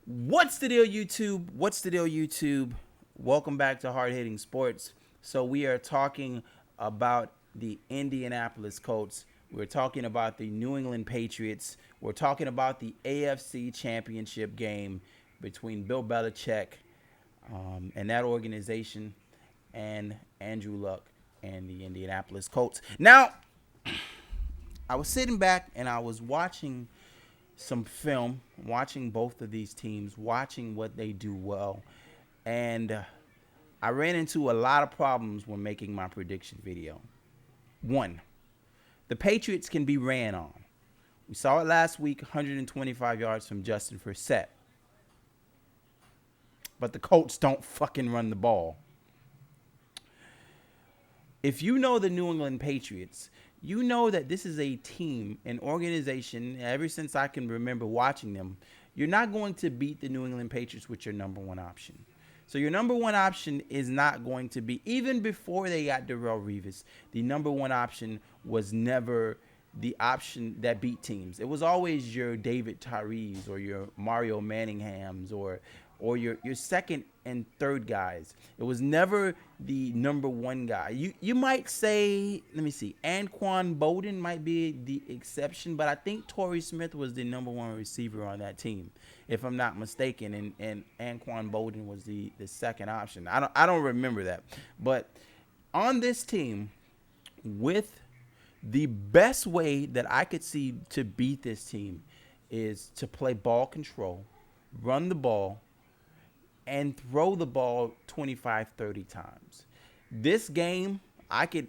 What's the deal, YouTube? What's the deal, YouTube? Welcome back to Hard Hitting Sports. So we are talking about the Indianapolis Colts. We're talking about the New England Patriots. We're talking about the AFC Championship game between Bill Belichick and that organization and Andrew Luck and the Indianapolis Colts. Now, I was sitting back and I was watching some film, watching both of these teams, watching what they do well, and I ran into a lot of problems when making my prediction video. One, the Patriots can be ran on. We saw it last week, 125 yards from Justin Forsett. But the Colts don't fucking run the ball. If you know the New England Patriots, you know that this is a team, an organization, ever since I can remember watching them, you're not going to beat the New England Patriots with your number one option. So your number one option is not going to be, even before they got Darrelle Revis, the number one option was never the option that beat teams. It was always your David Tyrese or your Mario Manninghams or your second and third guys. It was never the number one guy. You might say, let me see, Anquan Bolden might be the exception, but I think Torrey Smith was the number one receiver on that team, if I'm not mistaken, and Anquan Bolden was the second option. I don't remember that. But on this team, with the best way that I could see to beat this team is to play ball control, run the ball, and throw the ball 25, 30 times. This game, I could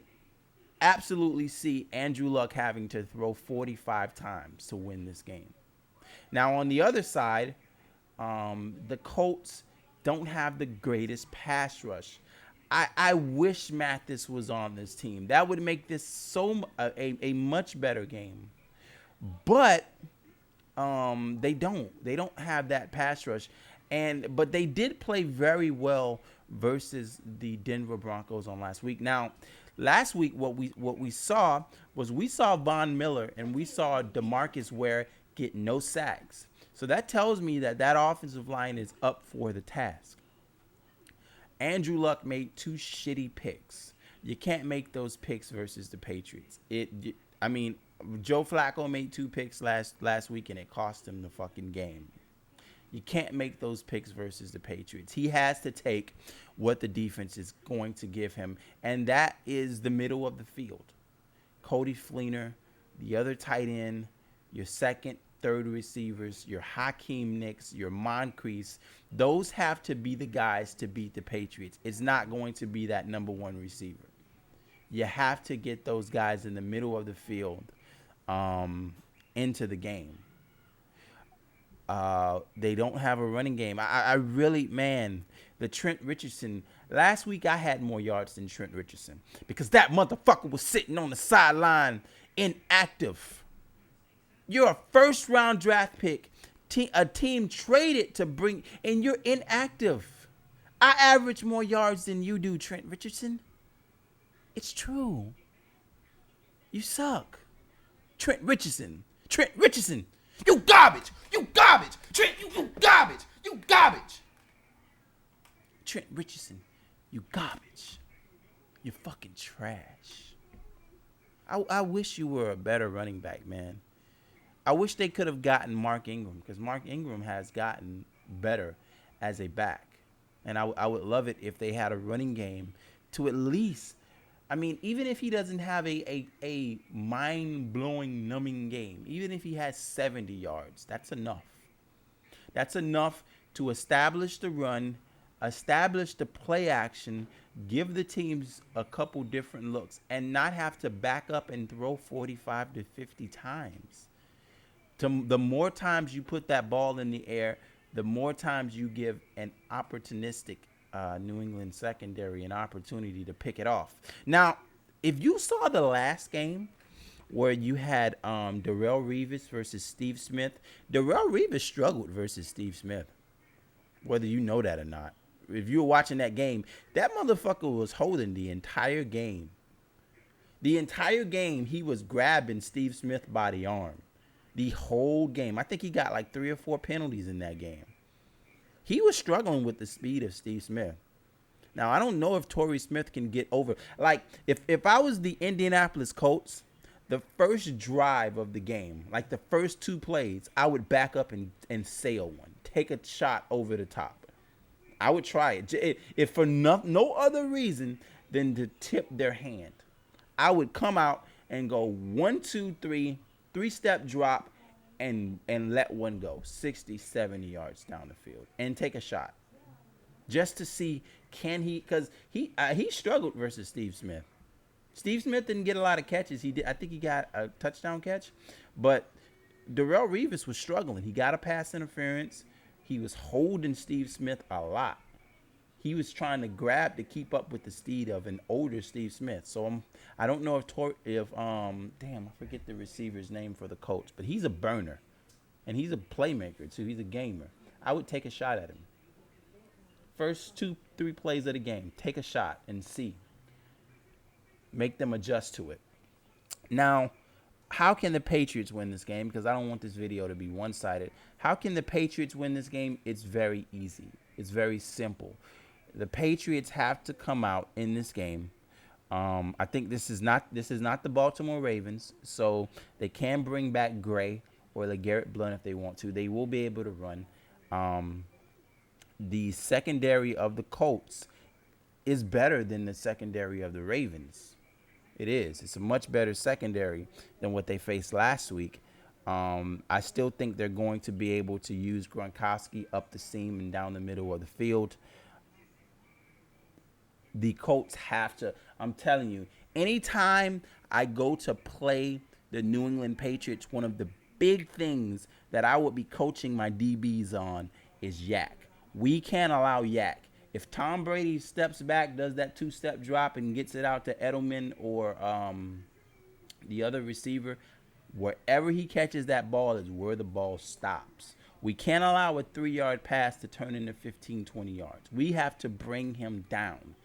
absolutely see Andrew Luck having to throw 45 times to win this game. Now, on the other side, the Colts don't have the greatest pass rush. I wish Mathis was on this team. That would make this a much better game. But they don't have that pass rush. But they did play very well versus the Denver Broncos on last week. Now, last week what we saw Von Miller and we saw DeMarcus Ware get no sacks. So that tells me that offensive line is up for the task. Andrew Luck made two shitty picks. You can't make those picks versus the Patriots. Joe Flacco made two picks last week and it cost him the fucking game. You can't make those picks versus the Patriots. He has to take what the defense is going to give him, and that is the middle of the field. Cody Fleener, the other tight end, your second, third receivers, your Hakeem Nicks, your Moncrief, those have to be the guys to beat the Patriots. It's not going to be that number one receiver. You have to get those guys in the middle of the field into the game. They don't have a running game. I really, man, the Trent Richardson. Last week I had more yards than Trent Richardson because that motherfucker was sitting on the sideline inactive. You're a first round draft pick. A team traded to bring, and you're inactive. I average more yards than you do, Trent Richardson. It's true. You suck. Trent Richardson. You garbage. You garbage. Trent, you garbage. You garbage. Trent Richardson, you garbage. You're fucking trash. I wish you were a better running back, man. I wish they could have gotten Mark Ingram because Mark Ingram has gotten better as a back. And I would love it if they had a running game to at least, even if he doesn't have a mind-blowing, numbing game, even if he has 70 yards, that's enough. That's enough to establish the run, establish the play action, give the teams a couple different looks, and not have to back up and throw 45 to 50 times. The more times you put that ball in the air, the more times you give an opportunistic New England secondary an opportunity to pick it off. Now, if you saw the last game where you had Darrelle Revis versus Steve Smith, Darrelle Revis struggled versus Steve Smith, whether you know that or not. If you were watching that game, that motherfucker was holding the entire game. The entire game, he was grabbing Steve Smith by the arm. The whole game. I think he got like 3 or 4 penalties in that game. He was struggling with the speed of Steve Smith. Now, I don't know if Torrey Smith can get over. Like, if I was the Indianapolis Colts, the first drive of the game, like the first 2 plays, I would back up and sail one. Take a shot over the top. I would try it. If for no other reason than to tip their hand. I would come out and go 1, 2, 3, 3-step drop and let one go 60, 70 yards down the field and take a shot. Just to see, can he, because he struggled versus Steve Smith. Steve Smith didn't get a lot of catches. I think he got a touchdown catch, but Darrelle Revis was struggling. He got a pass interference. He was holding Steve Smith a lot. He was trying to grab to keep up with the speed of an older Steve Smith. So I don't know if I forget the receiver's name for the Colts, but he's a burner, and he's a playmaker too. He's a gamer. I would take a shot at him. First 2, 3 plays of the game, take a shot and see. Make them adjust to it. Now, how can the Patriots win this game? Because I don't want this video to be one-sided. How can the Patriots win this game? It's very easy. It's very simple. The Patriots have to come out in this game. I think this is not the Baltimore Ravens, so they can bring back Gray or LeGarrette Blount if they want to. They will be able to run. The secondary of the Colts is better than the secondary of the Ravens. It is. It's a much better secondary than what they faced last week. I still think they're going to be able to use Gronkowski up the seam and down the middle of the field. The Colts have to, I'm telling you, anytime I go to play the New England Patriots, one of the big things that I would be coaching my DBs on is yak. We can't allow yak. If Tom Brady steps back, does that 2-step drop and gets it out to Edelman or the other receiver, wherever he catches that ball is where the ball stops. We can't allow a 3-yard pass to turn into 15, 20 yards. We have to bring him down.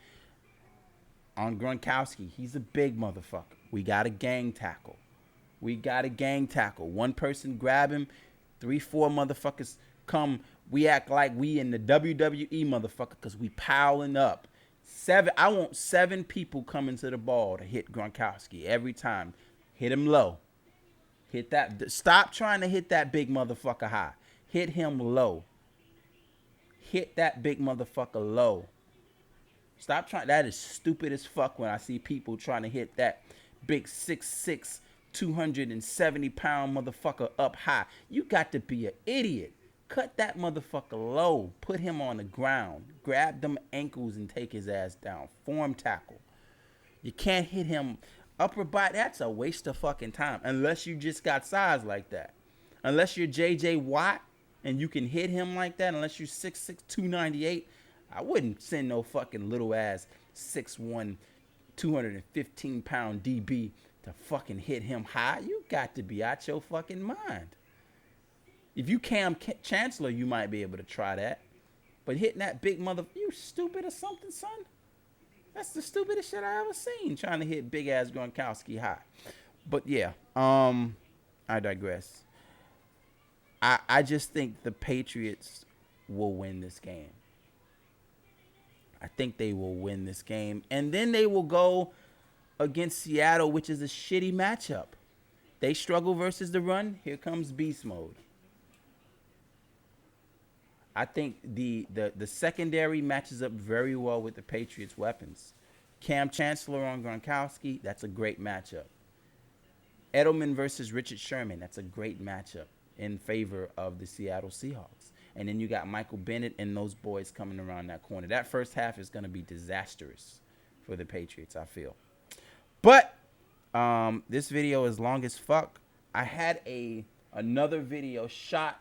On Gronkowski, he's a big motherfucker. We got to gang tackle. One person grab him, 3, 4 motherfuckers come. We act like we in the WWE, motherfucker, because we piling up. I want 7 people coming to the ball to hit Gronkowski every time. Hit him low. Hit that. Stop trying to hit that big motherfucker high. Hit him low. Hit that big motherfucker low. Stop trying. That is stupid as fuck when I see people trying to hit that big 6'6", 270-pound motherfucker up high. You got to be an idiot. Cut that motherfucker low. Put him on the ground. Grab them ankles and take his ass down. Form tackle. You can't hit him upper body. That's a waste of fucking time. Unless you just got size like that. Unless you're J.J. Watt and you can hit him like that. Unless you're 6'6", 298. I wouldn't send no fucking little ass 6'1", 215-pound DB to fucking hit him high. You got to be out your fucking mind. If you Cam Chancellor, you might be able to try that. But hitting that big mother, you stupid or something, son? That's the stupidest shit I ever seen, trying to hit big-ass Gronkowski high. But, yeah, I digress. I just think the Patriots will win this game. I think they will win this game. And then they will go against Seattle, which is a shitty matchup. They struggle versus the run. Here comes beast mode. I think the secondary matches up very well with the Patriots' weapons. Cam Chancellor on Gronkowski, that's a great matchup. Edelman versus Richard Sherman, that's a great matchup in favor of the Seattle Seahawks. And then you got Michael Bennett and those boys coming around that corner. That first half is going to be disastrous for the Patriots, I feel. But this video is long as fuck. I had another video shot.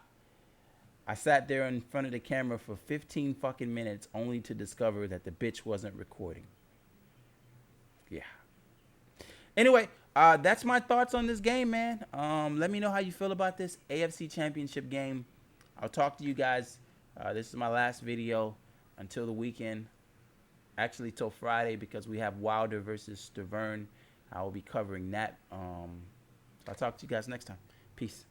I sat there in front of the camera for 15 fucking minutes only to discover that the bitch wasn't recording. Yeah. Anyway, that's my thoughts on this game, man. Let me know how you feel about this AFC Championship game. I'll talk to you guys. This is my last video until the weekend. Actually, till Friday, because we have Wilder versus Stavern. I will be covering that. I'll talk to you guys next time. Peace.